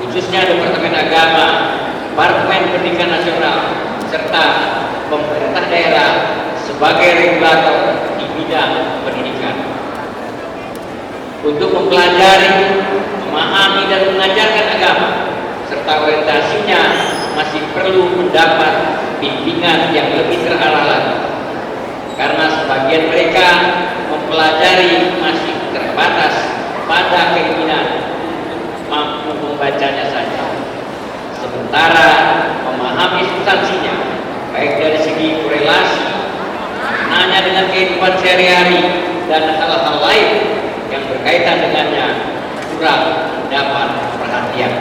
khususnya Departemen Agama, Departemen Pendidikan Nasional, serta pemerintah daerah sebagai regulator di bidang pendidikan. Untuk mempelajari, memahami dan mengajarkan agama serta orientasinya masih perlu mendapat bimbingan yang lebih terarah lagi, karena sebagian mereka mempelajari masih terbatas pada keinginan mampu membacanya saja, sementara memahami substansinya baik dari segi korelasi maknanya dengan kehidupan sehari-hari dan hal-hal lain yang berkaitan dengannya kurang mendapat perhatian.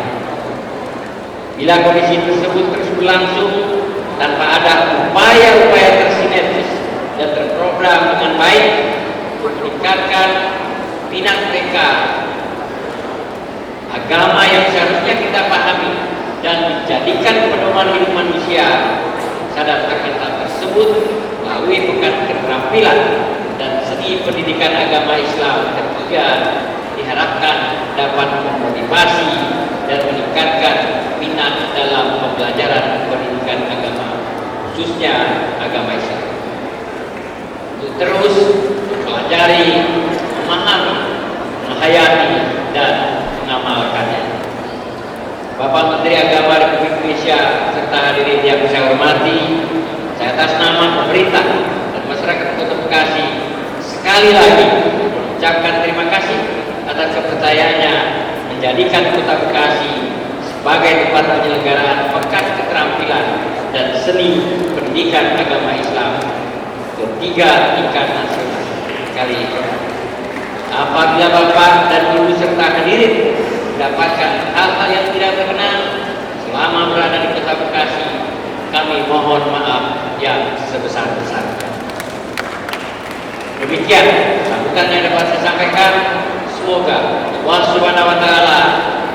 Bila kondisi tersebut terus berlangsung tanpa ada upaya-upaya tersinergis dan terprogram dengan baik untuk meningkatkan minat mereka agama yang seharusnya kita pahami dan dijadikan pedoman hidup manusia, sadar akan hal tersebut melalui pekan keterampilan dan seni pendidikan agama Islam ketiga diharapkan dapat memotivasi dan meningkatkan minat dalam pembelajaran pendidikan agama, khususnya agama Islam, untuk terus mempelajari, memahami, menghayati dan mengamalkannya. Bapak Menteri Agama Republik Indonesia serta hadirin yang saya hormati, saya atas nama pemerintah dan masyarakat Kota Bekasi sekali lagi mengucapkan terima kasih atas kepercayaannya menjadikan Kota Bekasi sebagai tempat penyelenggaraan pekan keterampilan dan seni pendidikan agama Islam ketiga tingkat nasional kali ini. Apabila Bapak dan Ibu serta hadirin mendapatkan hal-hal yang tidak berkenan selama berada di Kota Bekasi, kami mohon maaf yang sebesar-besarnya. Demikian sambutan yang dapat saya sampaikan. Semoga Allah Subhanahu wa Ta'ala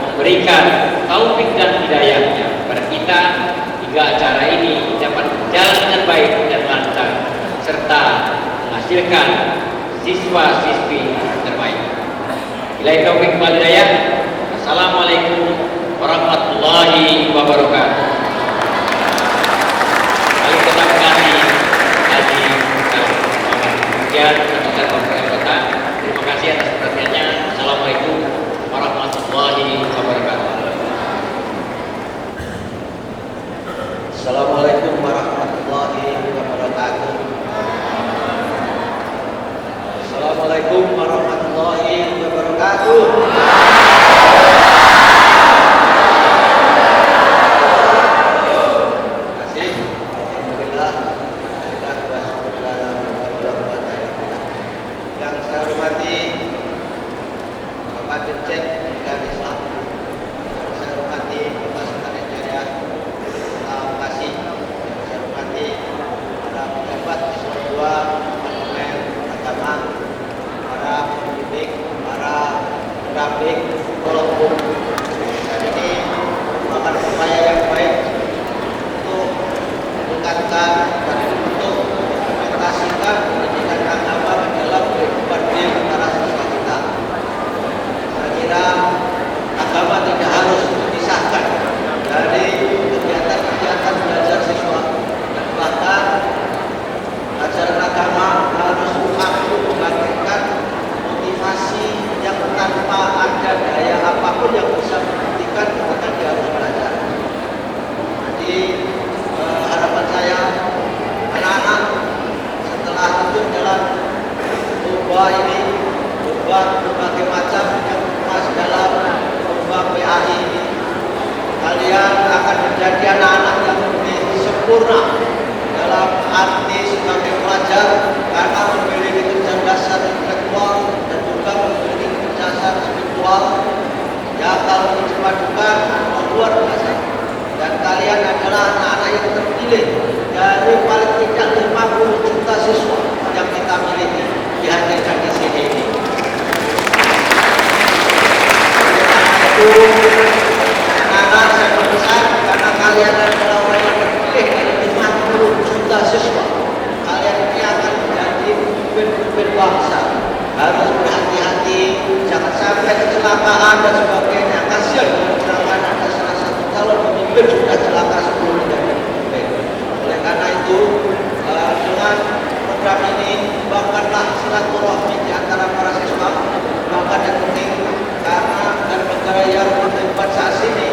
memberikan taufik dan hidayahnya kepada kita hingga acara ini dapat berjalan dengan baik dan lancar serta menghasilkan siswa-siswi terbaik. Bila taufik wal hidayah. Assalamualaikum warahmatullahi wabarakatuh. Kali Kota Bekasi, Haji kemudian Kabupaten Kota. Terima kasih atas perhatiannya. Assalamualaikum warahmatullahi wabarakatuh. Assalamualaikum warahmatullahi wabarakatuh. Assalamualaikum warahmatullahi wabarakatuh. Anak-anak saya berpesan karena kalian adalah orang yang terpilih dari 50 juta siswa. Kalian ini akan menjadi pemimpin bangsa. Harus berhati-hati, jangan sampai kecelakaan dan sebagainya. Kasihan kecelakaan itu dengan program ini bahkanlah silaturahmi di antara para siswa bahkan yang penting karena negara yang bertempat saat ini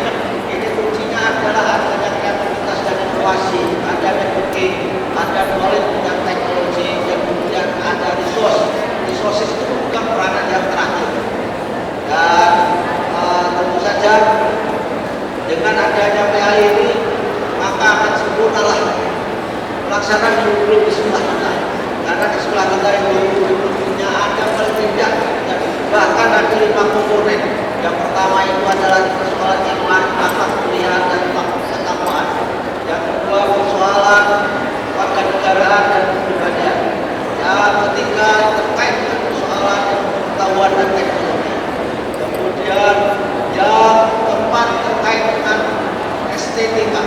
kuncinya adalah adanya kreativitas dan inovasi, ada networking, ada knowledge dan teknologi, dan kemudian ada resources itu bukan peranan yang terakhir. Dan tentu saja dengan adanya PA ini maka akan sempurnalah pelaksanaan kurikulum di sekolah kita, karena di sekolah kita yang kurikulumnya ada paling tidak bahkan ada 5 komponen. Yang pertama itu adalah persoalan iman, akhlak mulia dan ketakwaan. Yang kedua persoalan warganegaraan dan kepribadian. Yang ketiga terkait dengan persoalan pengetahuan dan teknologi. Kemudian yang keempat terkait dengan estetika,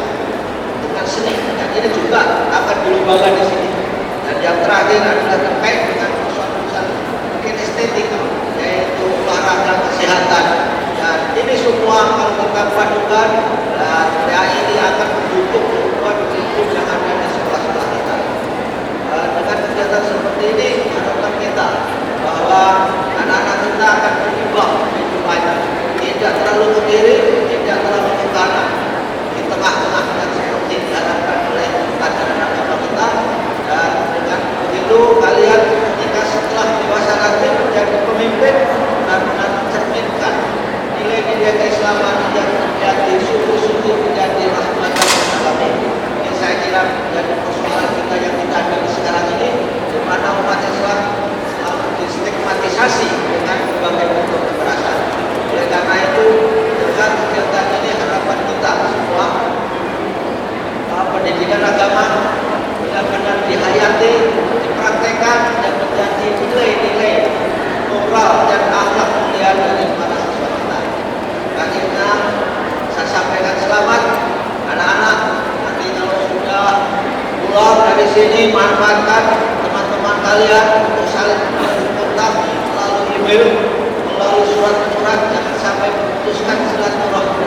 dengan seni. Dan ini juga akan dilombakan di sini. Dan yang terakhir adalah terkait dengan persoalan mungkin estetika, yaitu olahraga, kesehatan. Dan ini semua kalau kita padukan, dan PA ini akan mendukung perubahan kurikulum yang ada di sekolah-sekolah kita. Dengan kegiatan seperti ini, harapan kita bahwa anak-anak kita akan berkembang lebih banyak, tidak terlalu ke kiri, tidak terlalu ke kanan, di tengah-tengah dan seperti diharapkan oleh ajaran agama kita. Dan dengan begitu kalian ketika setelah dewasa nanti menjadi pemimpin dan mencerminkan nilai-nilai keislaman yang menjadi sungguh-sungguh menjadi rahmatan alamin. Ini saya kira menjadi persoalan kita yang kita hadapi sekarang ini, di mana umat Islam selalu distigmatisasi dengan berbagai bentuk kekerasan. Oleh karena itu, dengan kegiatan ini harapan kita semua pendidikan agama benar-benar dihayati, dipraktekkan dan menjadi nilai-nilai moral dan akhlak mulia dari para siswa kita. Akhirnya saya sampaikan selamat anak-anak, nanti kalau sudah pulang dari sini manfaatkan teman-teman kalian untuk saling berkontak melalui email, melalui surat-surat, jangan sampai memutuskan silaturahmi,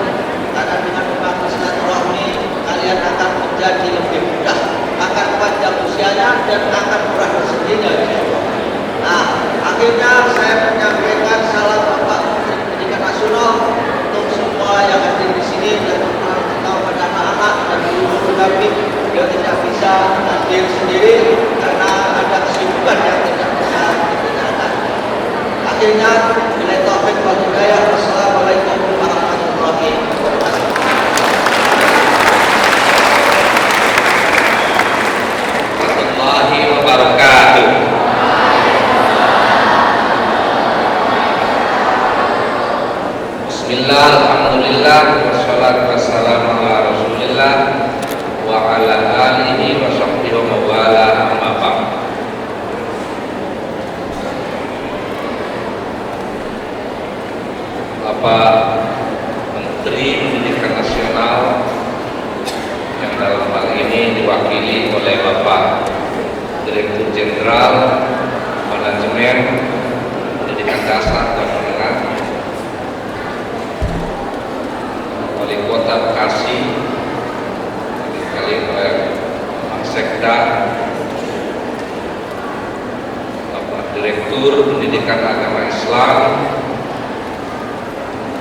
karena dengan membangun silaturahmi kalian akan menjadi lebih mudah, akan panjang usianya dan akan murah rezekinya. Nah, akhirnya saya menyampaikan salam Bapak Menteri Pendidikan Nasional untuk semua yang hadir di sini dan memberitahu pada anak-anak dan guru-guru kami yang tidak bisa hadir sendiri karena ada kesibukan yang tidak bisa ditinggalkan. Akhirnya, bila taufik wal hidayah, wassalamualaikum warahmatullahi wabarakatuh. Warahmatullahi wabarakatuh. Bismillah, alhamdulillah, wassalatu wassalamu ala rasulillah wa ala alihi wa sahbihi wa mawala amma ba'd. Bapak Menteri Pendidikan Nasional yang dalam hal ini diwakili oleh Bapak Direktur Jenderal Manajemen Pendidikan Dasar dan Menengah, Wali Kota Bekasi, dikali oleh Pak Sekda, Bapak Direktur Pendidikan Agama Islam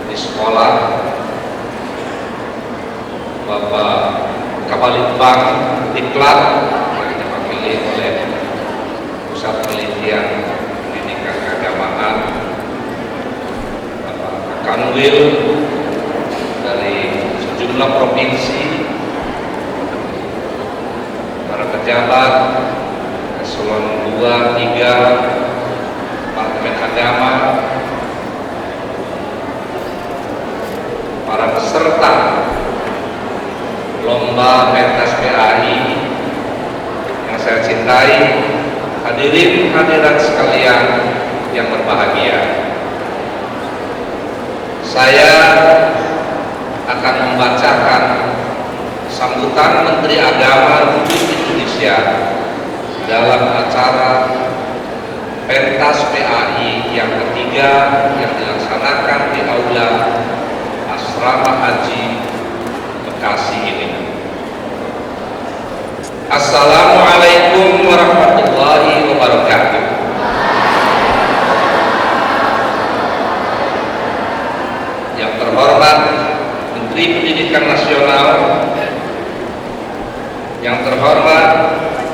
di sekolah, Bapak Kabalitbang Diklat yang diwakili oleh Pusat Penelitian Pendidikan Keagamaan, Bapak Kanwil dari sejumlah provinsi, para pejabat eselon 2, 3, Departemen Agama, para peserta lomba pentas PAI yang saya cintai, hadirin hadirat sekalian yang berbahagia. Saya akan membacakan sambutan Menteri Agama Republik Indonesia dalam acara pentas PAI yang ketiga yang dilaksanakan di Aula Asrama Haji Bekasi ini. Assalamualaikum warahmatullahi wabarakatuh. Yang terhormat Menteri Pendidikan Nasional, yang terhormat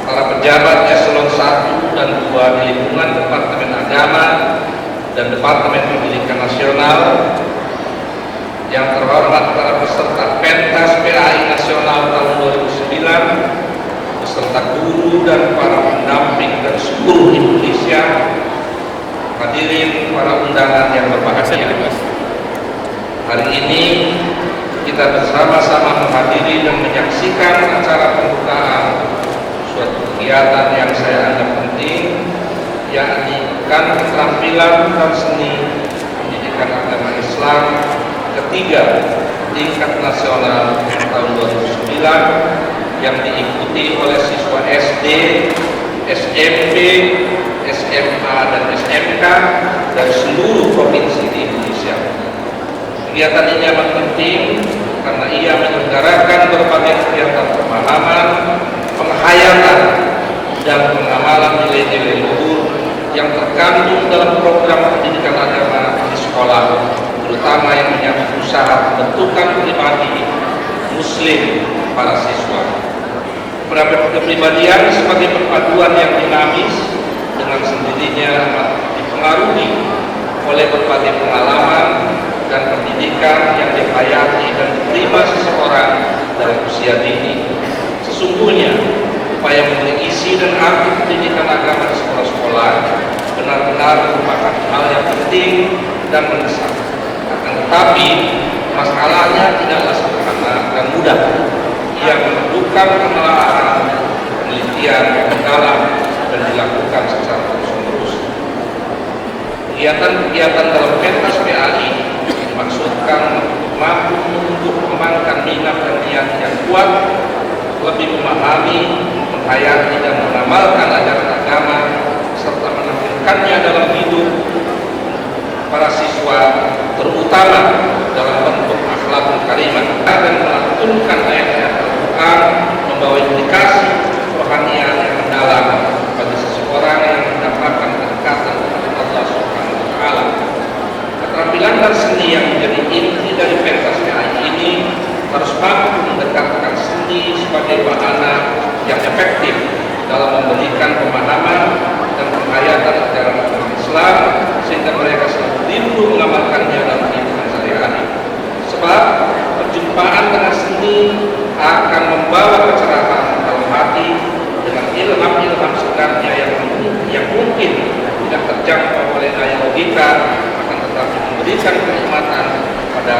para pejabat eselon 1 dan 2 di lingkungan Departemen Agama dan Departemen Pendidikan Nasional, yang terhormat para peserta pentas PAI Nasional tahun 2009, beserta guru dan para pendamping dan seluruh Indonesia, hadirin para undangan yang berbahagia. Hari ini kita bersama-sama menghadiri dan menyaksikan acara pembukaan suatu kegiatan yang saya anggap penting, yakni keterampilan dan seni pendidikan agama Islam ketiga tingkat nasional tahun 2009 yang diikuti oleh siswa SD, SMP, SMA, dan SMK dari seluruh provinsi di Indonesia. Kegiatan ini amat penting karena ia menyelenggarakan berbagai kegiatan pemahaman, penghayatan, dan pengamalan nilai-nilai luhur yang terkandung dalam program pendidikan agama di sekolah, terutama yang menyangkut usaha pembentukan pribadi Muslim para siswa. Kepribadian sebagai perpaduan yang dinamis dengan sendirinya dipengaruhi oleh berbagai pengalaman dan pendidikan yang dihayati dan diterima seseorang dalam usia dini. Sesungguhnya upaya memberi isi dan arti pendidikan agama di sekolah-sekolah benar-benar merupakan hal yang penting dan mendesak. Akan tetapi masalahnya tidaklah sederhana dan mudah. Ia memerlukan penelaahan, penelitian yang mendalam dan dilakukan secara terus-menerus. Kegiatan-kegiatan dalam pentas PAI dimaksudkan mampu untuk mengembangkan minat dan niat yang kuat, lebih memahami, menghayati dan mengamalkan ajaran agama, serta menampilkannya dalam hidup para siswa, terutama dalam bentuk akhlakul karimah, dan melantunkan ayat-ayat Al-Quran membawa implikasi rohaniah yang mendalam bagi seseorang yang mendapatkan kedekatan kepada Allah Subhanahu wa Ta'ala. Keterampilan dan seni yang menjadi inti dari pentas PAI ini harus mampu mendekatkan seni sebagai bahana yang efektif dalam memberikan pemahaman dan penghayatan ajaran agama Islam, sehingga mereka selalu rindu mengamalkannya dalam kehidupan sehari-hari. Sebab perjumpaan dengan seni akan membawa kecerahan dalam hati dengan ilham-ilham segarnya yang mungkin tidak terjangkau oleh daya logika, akan tetapi memberikan kenikmatan pada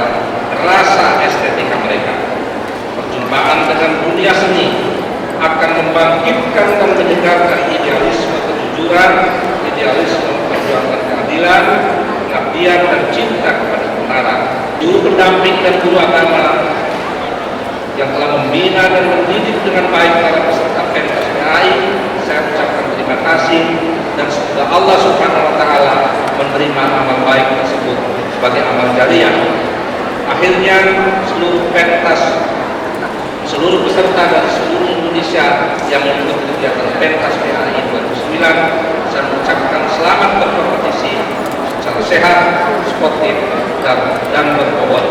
rasa estetika mereka. Perjumpaan dengan dunia seni akan membangkitkan dan menyegarkan idealisme kejujuran, idealisme memperjuangkan keadilan, pengabdian, dan cinta kepada kebenaran. Guru pendamping dan guru agama yang telah membina dan mendidik dengan baik para peserta pentas PAI, saya ucapkan terima kasih, dan semoga Allah Subhanahu wa Ta'ala menerima amal baik tersebut sebagai amal jariah. Akhirnya seluruh pentas, seluruh peserta dari seluruh Indonesia yang mengikuti kegiatan pentas PAI 2009, saya mengucapkan selamat berkompetisi secara sehat, sportif, dan berbobot.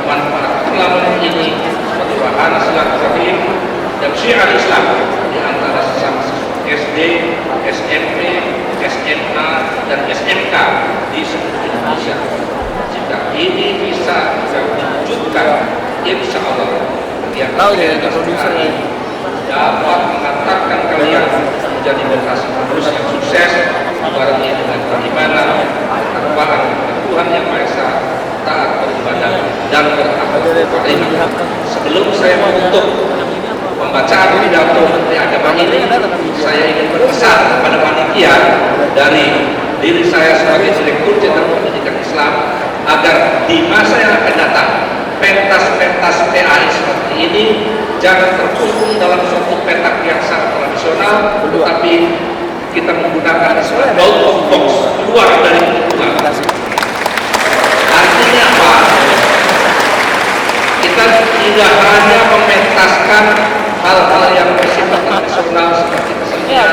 Manfaatkanlah momen ini sebagai wahana silaturahim dan syiar Islam di antara sesama siswa SD, SMP, SMA, dan SMK di seluruh Indonesia. Jika ini bisa diwujudkan, insya Allah kegiatan ini dapat mengantarkan kalian menjadi generasi penerus yang sukses, dibarengi dengan keimanan, ketakwaan kepada Tuhan Yang Maha Esa, taat beribadah dan berakhlak karimah. Sebelum saya menutup pembacaan pidato Menteri Agama ini, saya ingin berpesan kepada panitia dari diri saya sebagai Direktur Jenderal Pendidikan Islam agar di masa yang akan datang pentas-pentas PAI seperti ini jangan terkungkung dalam suatu petak yang sangat tradisional, tetapi kita menggunakan istilah out of box, keluar dari lingkungan. Artinya apa? Kita tidak hanya mementaskan hal-hal yang bersifat tradisional seperti kesenian,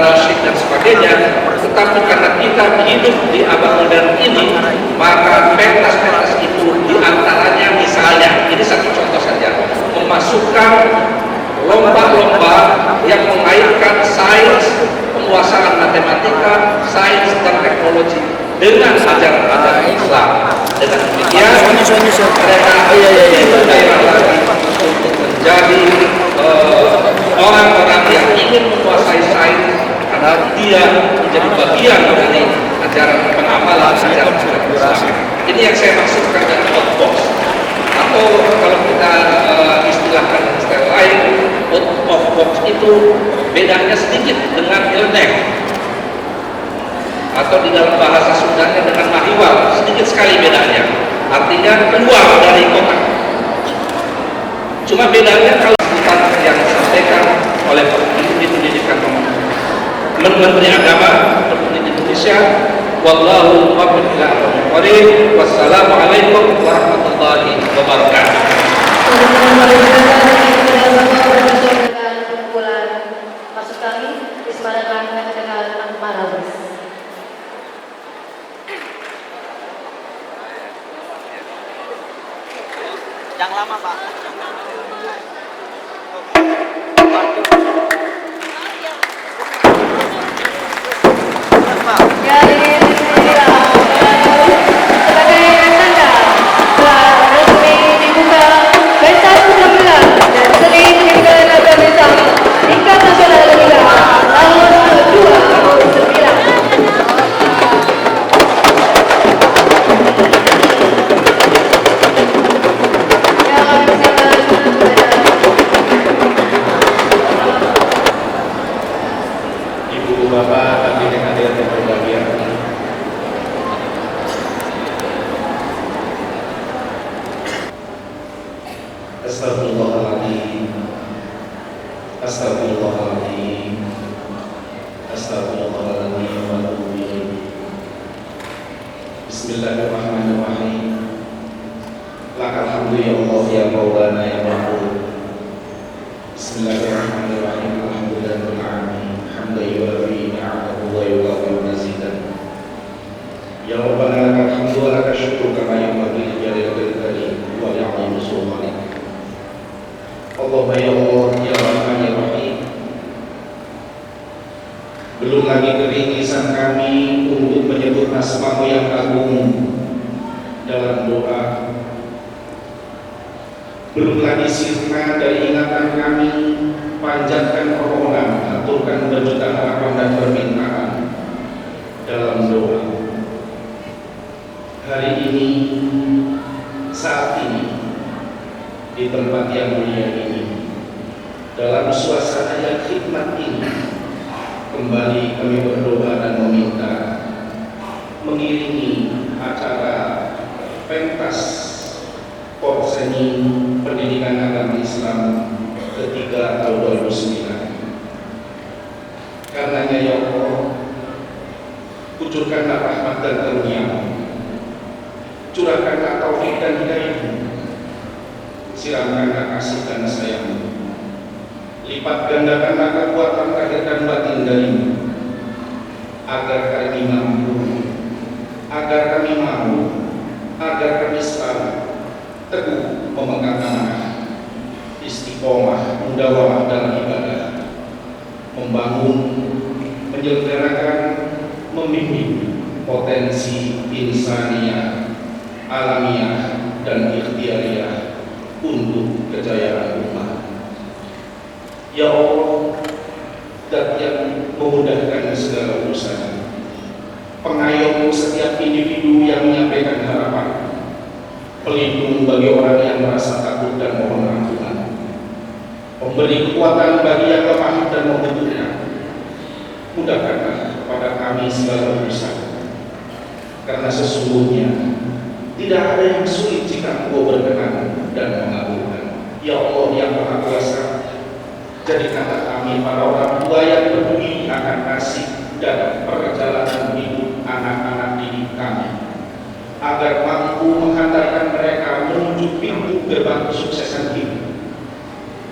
nasyid dan sebagainya. Tetapi karena kita hidup di abad modern ini, maka pentas-pentas itu diantaranya misalnya, ini satu contoh saja, memasukkan lomba-lomba yang mengaitkan sains, penguasaan matematika, sains dan teknologi dengan ajaran-ajaran Islam. Dengan demikian mereka daerah lagi untuk menjadi orang-orang yang ingin menguasai sains, karena dia menjadi bagian dari ajaran pengamalan ajaran Islam. Ini yang saya maksudkan dengan outbox, atau kalau kita istilahkan istilah lain, outbox itu bedanya sedikit dengan nyeleneh, atau di dalam bahasa Sundanya dengan mahiwal, sedikit sekali bedanya, artinya keluar dari kotak. Cuma bedanya kalau yang disampaikan oleh Menteri Pendidikan Menteri Agama Republik Indonesia, wallahu muwaffiq ila aqwamit thoriq. Wassalamualaikum warahmatullahi wabarakatuh. Maksud kami disepadakan dengan Marabes. Yang lama, Pak. Ya, ini sebagai tanda telah resmi dibuka pentas penampilan dan seni kegiatan Islam tingkat nasional Liga tahun 2009. Ibu Bapak hadirin hadirat yang berbahagia. Astagfirullahaladzim. Astagfirullahaladzim. Astagfirullahaladzim wa atubu ilaih. Bismillahirrahmanirrahim. Lakal hamdu ya Allah ya Maulana ya Ma'bud. Bismillahirrahmanirrahim. Alhamdulillahirabbil alamin. Hamdan yuwafi ni'amahu wa yukafi mazidan. Ya Rabbana lakal hamdu wa lakal syukru kama yanbaghi li jalali karim wa li'azimi sultanik. Allahumma ya Allah ya Rahman ya Rahim. Belum lagi keringisan kami untuk menyebut asma-Mu yang agung dalam doa. Belum lagi sirna dari ingatan kami, panjatkan permohonan, aturkan berjuta harapan dan permintaan dalam doa. Hari ini, saat ini, di tempat yang mulia ini, dalam suasana yang khidmat ini, kembali kami berdoa dan meminta mengiringi acara pentas Porseni Pendidikan Agama Islam ketiga tahun 2009. Karenanya ya Allah, kucurkanlah rahmat dan karunia-Mu, curahkanlah taufik dan hidayah-Mu, siramkanlah kasih dan sayang-Mu, lipat gandakanlah kekuatan lahir dan batin dari-Mu, agar kami mampu, agar kami selalu teguh memegang amanah, istiqomah, mudawamah dalam ibadah, membangun, menyelenggarakan, membimbing potensi insaniah, alamiah, dan ikhtiariah untuk kejayaan umat. Ya Allah, Dat yang memudahkan segala urusan, pengayom setiap individu yang menyampaikan harapan, pelindung bagi orang yang merasa takut dan mohon ampunan, memberi kekuatan bagi yang lemah dan membutuhkan. Mudahkanlah kepada kami segala urusan, karena sesungguhnya tidak ada yang sulit jika Engkau berkenan dan mengabulkan. Ya Allah yang Maha Kuasa, jadikanlah kami para orang tua yang peduli akan kasih dan perjalanan hidup anak-anak didik kami, agar mampu menghantarkan mereka menuju pintu gerbang kesuksesan hidup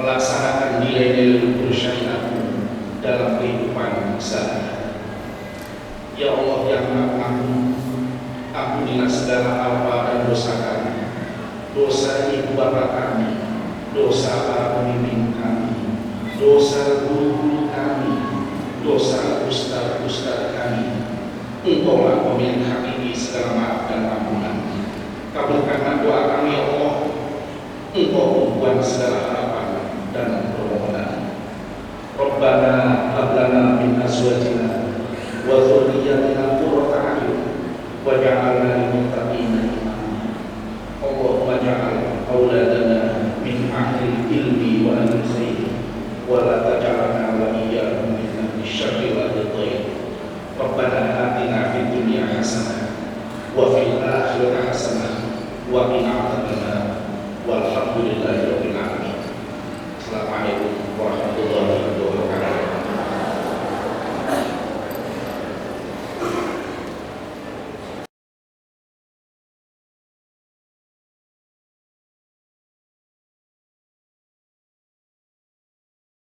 melaksanakan nilai-nilai luhur syariatmu dalam kehidupan sehari-hari. Ya Allah yang Maha Pengampun, ampunilah segala apa dan dosa kami, dosa ibu bapa kami, dosa para pemimpin kami, dosa guru-guru kami, dosa ustaz-ustaz kami. Engkaulah pemilik hakiki segala maaf dan ampunan. Kabulkanlah doa kami ya Allah. Engkau membuat segala harapan dan permohonan. Rabbana hab lana min azwajina wa dzurriyyatina qurrata a'yun waj'alna lil muttaqina imama. Allahumma ja'al aulad